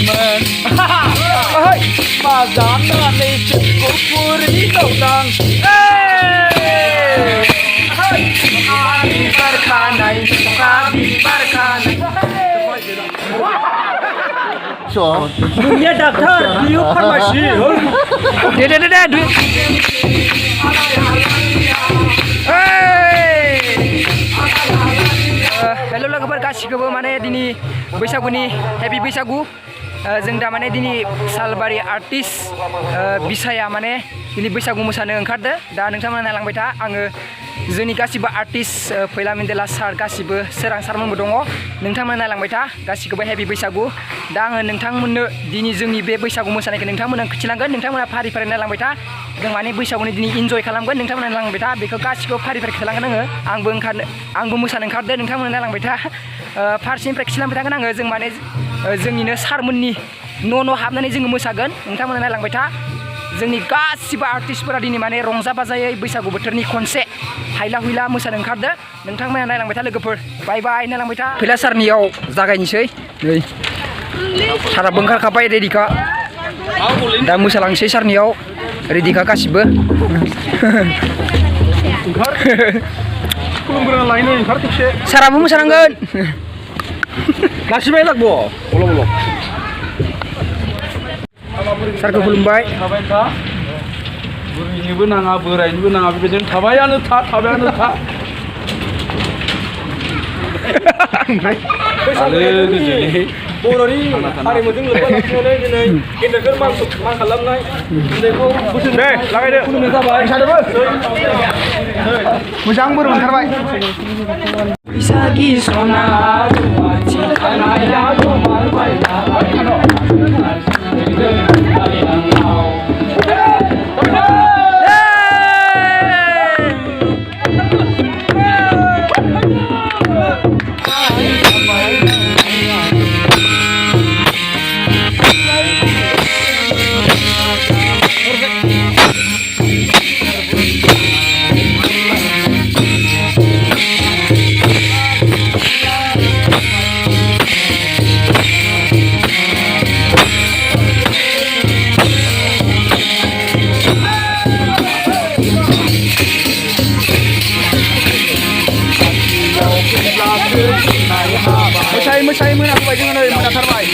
men Mazana ni cukupuri dong Kami berkanai So, Dunia dokter, bio farmasi Dede duit Hello लोगोफोर गासिखौबो माने दिनै बैसागुनि हेपि बैसागु जों दा माने दिनै सालबारि आर्टिस्ट बिसाया माने दिनै बैसागु मोसानो ओंखारदो दा नोंथांमोना नायलांबाय था आङो जोंनि गासिबो आर्टिस्ट फैला मेन्देला सार गासिबो सोरां सारमोनबो दङ नोंथांमोना नायलांबाय था गासिखौबो हेपि बैसागु दा आङो नोंथांमोननो दिनै जोंनि बे बैसागु मोसानायखौ नोंथांमोना खिथिलांगोन नोंथांमोना फारि फारि नायलांबाय था जों माने बैसागुनि दिनै इन्जय खालामगोन नोंथांमोना नायलांबाय था बेखौ गासिखौबो फारि फारि खिथिलांगोन आङो आंबो मोसानो ओंखारदो नोंथांमोना नायलांबाय था फारसेनिफ्राय खिथिलांबाय थागोन आङो जों माने जोंनिनो सारमोननि न' हाबनानै जोङो मोसागोन नोंथांमोना नायलांबाय था जोंनि गासिबो आर्टिस्टफोरा दिनै माने रंजा बाजायै बैसागु बोथोरनि खनसे हायला हुइला मोसानो ओंखारदो नोंथांमोना नायलांबाय था लोगोफोर बाय बाय नायलांबाय था फैला सारनियाव जागायनोसै नै साराबो ओंखारखाबाय रेडिखा दा मोसालांसै सारनियाव रेडिखा गासिबो साराबो मोसानांगोन गासिबो लागबो बल बल सारखौ खुलुमबाय बुरैनोबो नाङा बोरायनोबो नाङा बेबायदिनो थाबायानो था बर'नि हारिमुजों लोब्बा लाखिनानै दिनै गेदेरखौ मान खालामनाय उन्दैखौ बोसोन लागायदो खुलुमनाय जाबाय मोजां बोर मोनथारबाय बैसागि सना मोसायै मोनाखौबाय जोङो नै मोनाथारबाय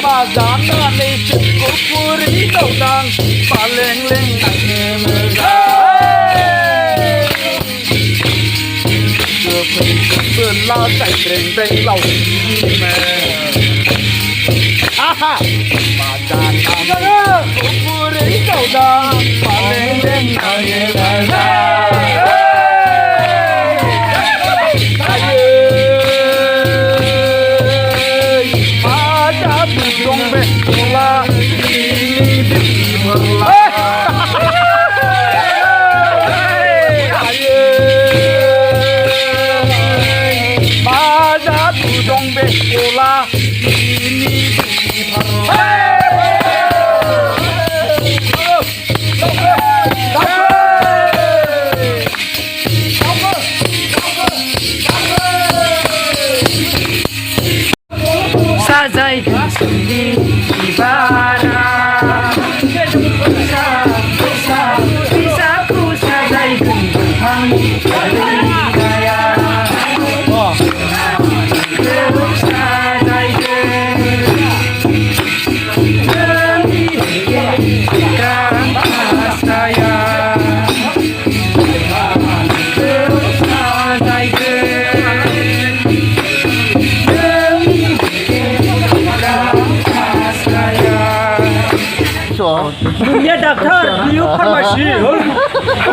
Mazana ni cukupuri dong paling sebelah cai breng lau Mazana cukupuri dong paling Sajaikan sendiri ibarat bisa ku sajaikan berhangu berhidaya terus sajaikan demi kata saya terus sajaikan Dunia dokter, bio farmasi.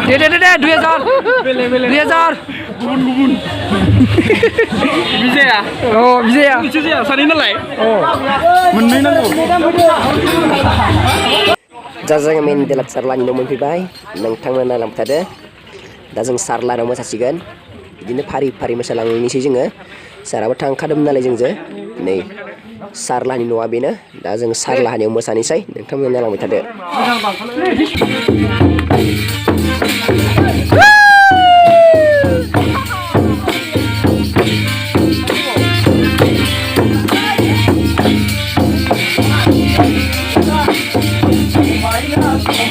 Dede 2000. गुबुन बिजाया oh Bijaya बिसो जाया सानै नालाय oh मोननै नांगौ दा जोङो मेन देलाप सारलानि न' मोनफैबाय नोंथांमोना नायलांबाय थादो दा जों सारलानाव मोसासिगोन बिदिनो फारि फारि मोसालांनोसै जोङो साराबो थांखादोंमोन नालाय जोंजों नै सारलानि न'आ बेनो दा जों सारलाहानियाव मोसानोसै नोंथांमोना नायलांबाय थादो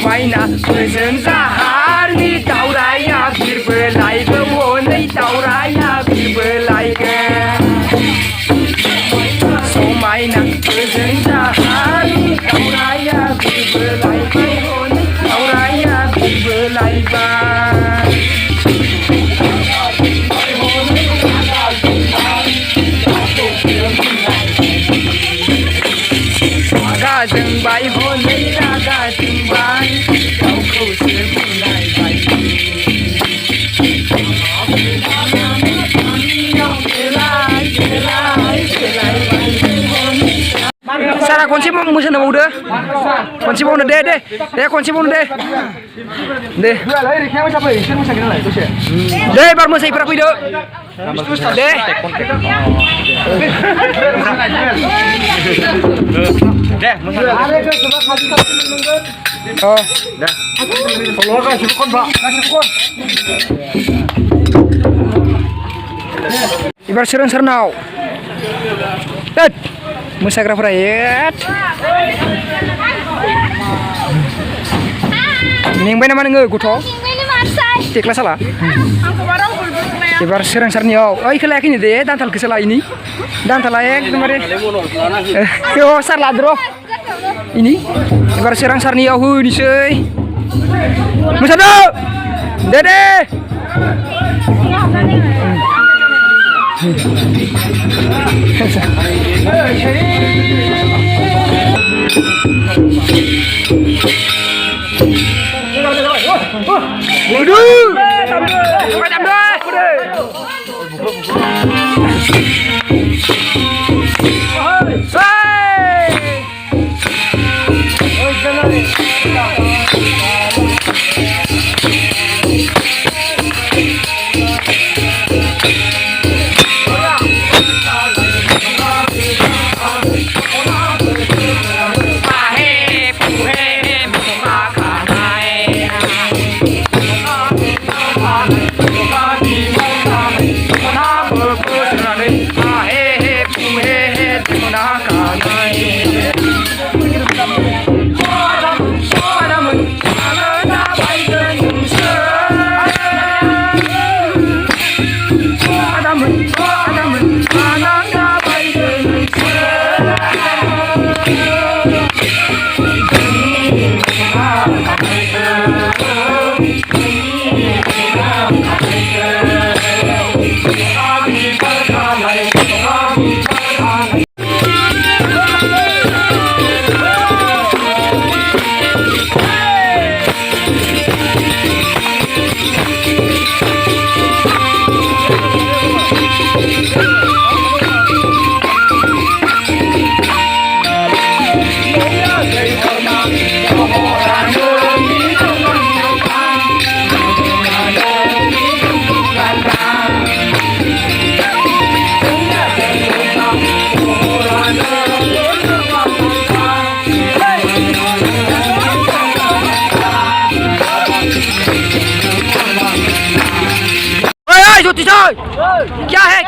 Maina Gözün zaharni davraya bir belaygı Onay davraya bir belaygı So maina Gözün zaharni davraya bir belaygı Onay davraya bir belaygı Gazın bay honay gazın bay Kau sebulai bay Sarah kunci mau musim mau deh kunci mau deh kunci mau deh deh baru masih berapa itu deh oh dah kalau kasih kon pak kasih kon ibar serang-serang mosagrafora ya ningbai nama nenggo guto tikla salah ibar serang-serangnya oh ikhlas yakin deh dantal kesalah ini dantal aja kemarin yo salah dro ini ibar serang-serangnya oh ini sih musado dede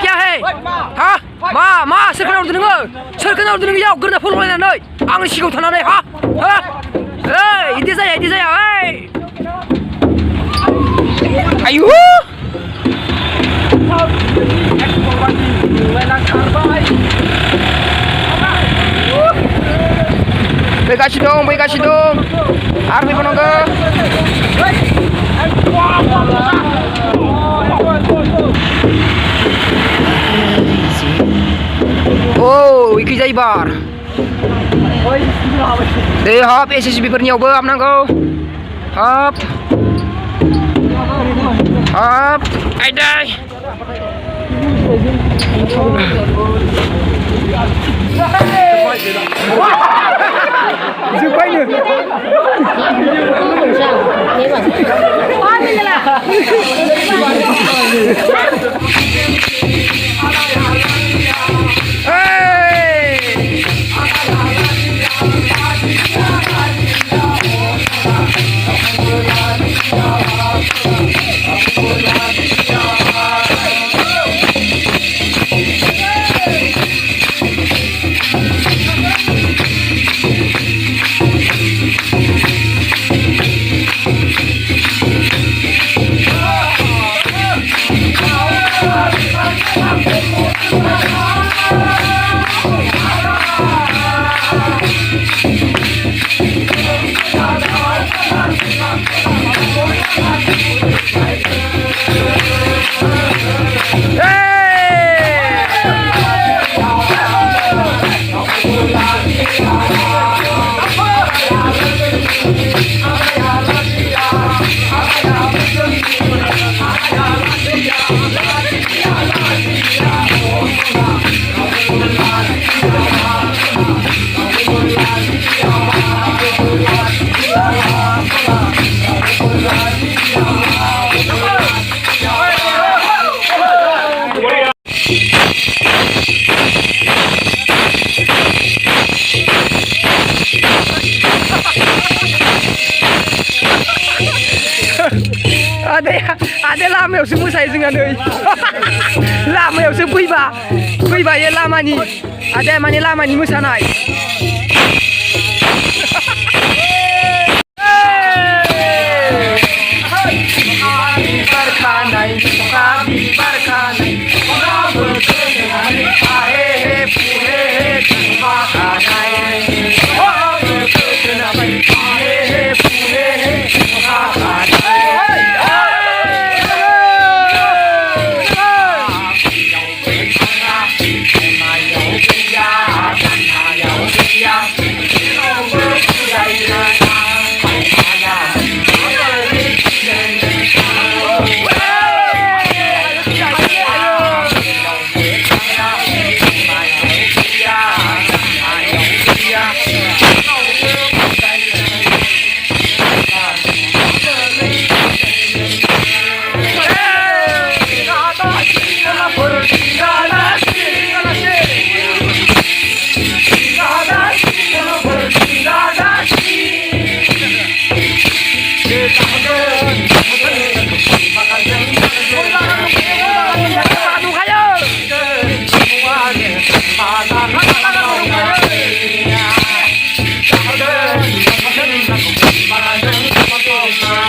क्या है हाँ मा सोरखौ नाहरदों नोङो सोरखौ नाहरदों नोङो याव गोरना फल'लायनानै आंनि सिगाङाव थानानै हा इदि जाया ओइ आयु फैगासिनो दं आरो फैबावनांगौ oh iki jaibar deh hop SSB फोरनियावबो हाबनांगौ hop आयदै जोब्बायनो Ada लामायावसो मोसायो जोंहा नै लामायावसो फैबा ये लामानि ada माने लामानि मोसानाय Bye.